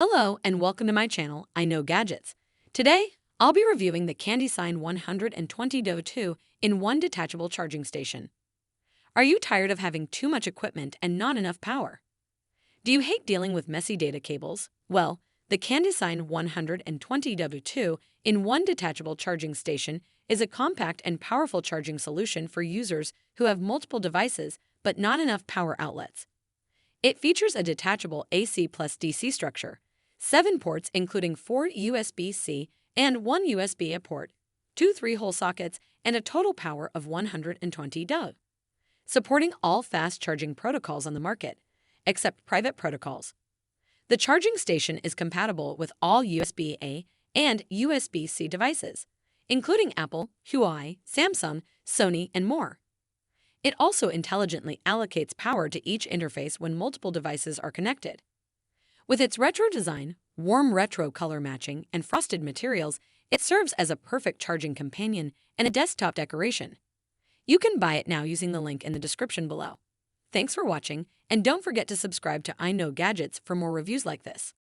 Hello and welcome to my channel, IKnowGadgets. Today, I'll be reviewing the CANDYSIGN 120-2 in one detachable charging station. Are you tired of having too much equipment and not enough power? Do you hate dealing with messy data cables? Well, the CANDYSIGN 120-2 in one detachable charging station is a compact and powerful charging solution for users who have multiple devices but not enough power outlets. It features a detachable AC plus DC structure, 7 ports including 4 USB-C and 1 USB-A port, 2 3-hole sockets, and a total power of 120 dV, supporting all fast charging protocols on the market, except private protocols. The charging station is compatible with all USB-A and USB-C devices, including Apple, Huawei, Samsung, Sony, and more. It also intelligently allocates power to each interface when multiple devices are connected. With its retro design, warm retro color matching, and frosted materials, it serves as a perfect charging companion and a desktop decoration. You can buy it now using the link in the description below. Thanks for watching, and don't forget to subscribe to IKnowGadgets for more reviews like this.